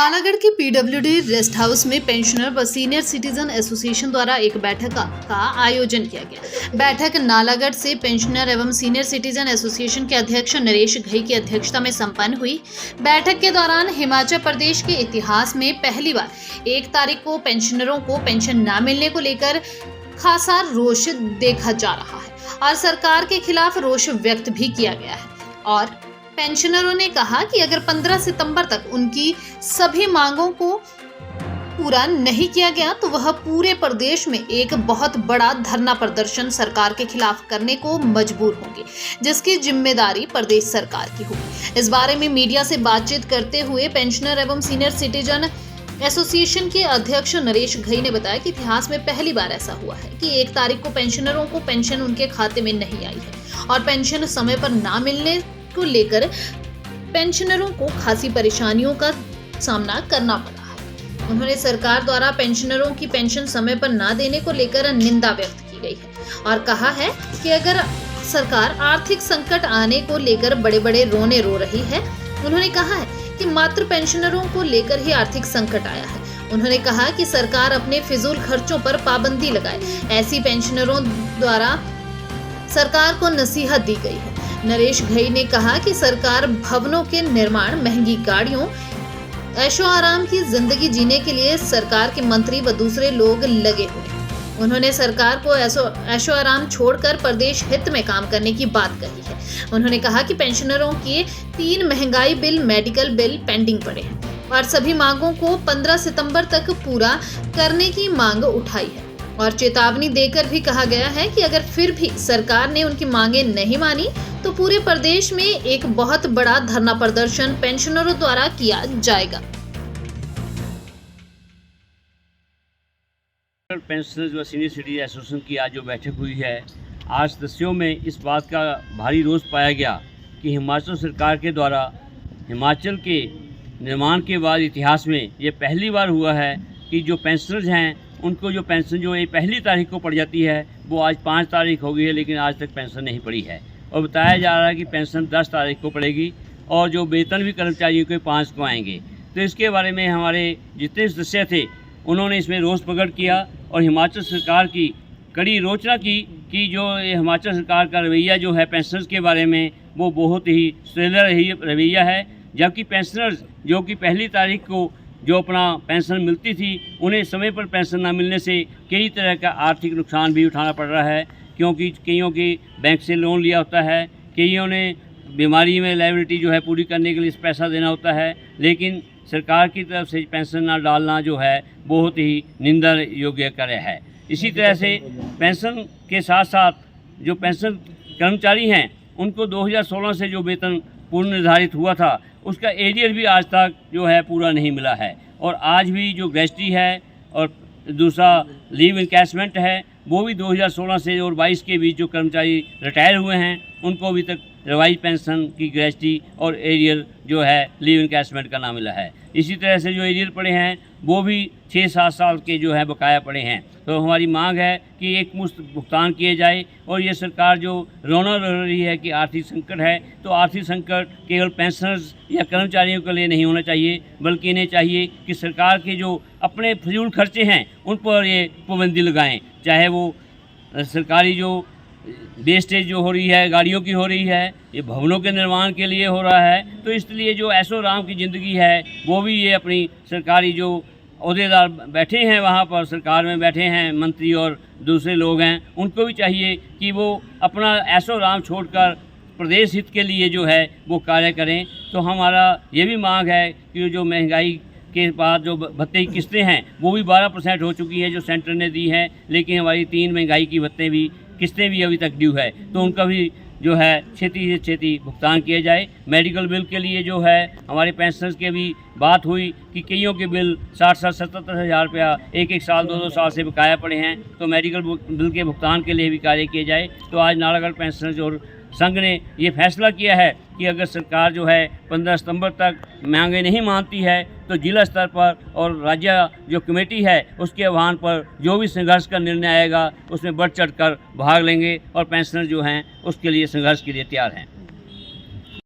नालागढ़ के PWD rest house में pensioner व सीनियर सिटीजन एसोसिएशन द्वारा एक बैठक का आयोजन किया गया। बैठक नालागढ़ से पेंशनर एवं सीनियर सिटीजन एसोसिएशन के अध्यक्ष नरेश घई की अध्यक्षता में संपन्न हुई। बैठक के दौरान हिमाचल प्रदेश के इतिहास में पहली बार 1 तारीख को पेंशनरों को पेंशन न मिलने को लेकर खासा रोष देखा जा रहा है और सरकार के खिलाफ रोष व्यक्त भी किया गया है। और पेंशनरों ने कहा कि अगर 15 सितंबर तक उनकी सभी मांगों को पूरा नहीं किया गया तो वह पूरे प्रदेश में एक बहुत बड़ा धरना प्रदर्शन सरकार के खिलाफ करने को मजबूर होंगे, जिसकी जिम्मेदारी प्रदेश सरकार की होगी। इस बारे में मीडिया से बातचीत करते हुए पेंशनर एवं सीनियर सिटीजन एसोसिएशन के अध्यक्ष नरेश घई ने बताया कि इतिहास में पहली बार ऐसा हुआ है कि 1 तारीख को पेंशनरों को पेंशन उनके खाते में नहीं आई है और पेंशन समय पर ना मिलने को लेकर पेंशनरों को खासी परेशानियों का सामना करना पड़ा है। उन्होंने सरकार द्वारा पेंशनरों की पेंशन समय पर ना देने को लेकर निंदा व्यक्त की गई है और कहा है कि अगर सरकार आर्थिक संकट आने को लेकर बड़े बड़े रोने रो रही है। उन्होंने कहा है कि मात्र पेंशनरों को लेकर ही आर्थिक संकट आया है। उन्होंने कहा कि सरकार अपने फिजूल खर्चों पर पाबंदी लगाए। ऐसी पेंशनरों द्वारा सरकार को नसीहत दी गई है। नरेश घई ने कहा कि सरकार भवनों के निर्माण, महंगी गाड़ियों, ऐशो आराम की जिंदगी जीने के लिए सरकार के मंत्री व दूसरे लोग लगे हुए हैं। उन्होंने सरकार को ऐशो आराम छोड़कर प्रदेश हित में काम करने की बात कही है। उन्होंने कहा कि पेंशनरों के 3 महंगाई बिल, मेडिकल बिल पेंडिंग पड़े हैं और सभी मांगों को 15 सितंबर तक पूरा करने की मांग उठाई है और चेतावनी देकर भी कहा गया है कि अगर फिर भी सरकार ने उनकी मांगे नहीं मानी तो पूरे प्रदेश में एक बहुत बड़ा धरना प्रदर्शन पेंशनरों द्वारा किया जाएगा। पेंशनर्स व सीनियर सिटीजन एसोसिएशन की आज जो बैठक हुई है, आज सदस्यों में इस बात का भारी रोष पाया गया कि हिमाचल सरकार के द्वारा हिमाचल के निर्माण के बाद इतिहास में ये पहली बार हुआ है कि जो पेंशनर्स हैं उनको जो पेंशन जो ये 1 तारीख को पड़ जाती है वो आज 5 तारीख हो गई है, लेकिन आज तक पेंशन नहीं पड़ी है और बताया जा रहा है कि पेंशन 10 तारीख को पड़ेगी और जो वेतन भी कर्मचारियों के 5 को आएंगे। तो इसके बारे में हमारे जितने सदस्य थे उन्होंने इसमें रोष प्रकट किया और हिमाचल सरकार की कड़ी आलोचना की कि जो ये हिमाचल सरकार का रवैया जो है पेंशनर्स के बारे में वो बहुत ही सुलझा रवैया है। जबकि पेंशनर्स जो कि 1 तारीख को जो अपना पेंशन मिलती थी उन्हें समय पर पेंशन ना मिलने से कई तरह का आर्थिक नुकसान भी उठाना पड़ रहा है, क्योंकि कईयों की बैंक से लोन लिया होता है, कईयों ने बीमारी में लायबिलिटी जो है पूरी करने के लिए पैसा देना होता है, लेकिन सरकार की तरफ से पेंशन ना डालना जो है बहुत ही निंदा योग्य कार्य है। इसी तरह से पेंशन के साथ साथ जो पेंशन कर्मचारी हैं उनको 2016 से जो वेतन पूर्व निर्धारित हुआ था उसका एरियर भी आज तक जो है पूरा नहीं मिला है और आज भी जो ग्रेच्युटी है और दूसरा लीव इनकैशमेंट है वो भी 2016 से और 22 के बीच जो कर्मचारी रिटायर हुए हैं उनको अभी तक रिवाइज पेंशन की ग्रेच्युटी और एरियर जो है लीव इनकैशमेंट का ना मिला है। इसी तरह से जो एरियर पड़े हैं वो भी 6-7 साल के जो है बकाया पड़े हैं। तो हमारी मांग है कि एक मुश्त भुगतान किए जाए और ये सरकार जो रोना रो रही है कि आर्थिक संकट है, तो आर्थिक संकट केवल पेंशनर्स या कर्मचारियों के लिए नहीं होना चाहिए, बल्कि इन्हें चाहिए कि सरकार के जो अपने फजूल खर्चे हैं उन पर ये पाबंदी लगाएं। चाहे वो सरकारी जो वेस्टेज जो हो रही है, गाड़ियों की हो रही है, ये भवनों के निर्माण के लिए हो रहा है, तो इसलिए जो ऐशो आराम की ज़िंदगी है वो भी ये अपनी सरकारी जो अहदेदार बैठे हैं वहाँ पर सरकार में बैठे हैं, मंत्री और दूसरे लोग हैं, उनको भी चाहिए कि वो अपना ऐशो आराम छोड़कर प्रदेश हित के लिए जो है वो कार्य करें। तो हमारा ये भी मांग है कि जो महंगाई के बाद जो भत्ते की किस्तें हैं वो भी 12% हो चुकी है जो सेंटर ने दी है, लेकिन हमारी 3 महंगाई की भत्ते भी किस्तें भी अभी तक ड्यू है, तो उनका भी जो है छेती से छेती भुगतान किया जाए। मेडिकल बिल के लिए जो है हमारे पेंशनर्स के भी बात हुई कि कईयों के बिल 60-70 हज़ार रुपया 1-1 साल 2-2 साल से बकाया पड़े हैं, तो मेडिकल बिल के भुगतान के लिए भी कार्य किए जाए। तो आज नालागढ़ पेंशनर्स और संघ ने ये फैसला किया है कि अगर सरकार जो है 15 सितंबर तक मांगे नहीं मानती है तो जिला स्तर पर और राज्य जो कमेटी है उसके आह्वान पर जो भी संघर्ष का निर्णय आएगा उसमें बढ़ चढ़ कर भाग लेंगे और पेंशनर जो हैं उसके लिए संघर्ष के लिए तैयार हैं।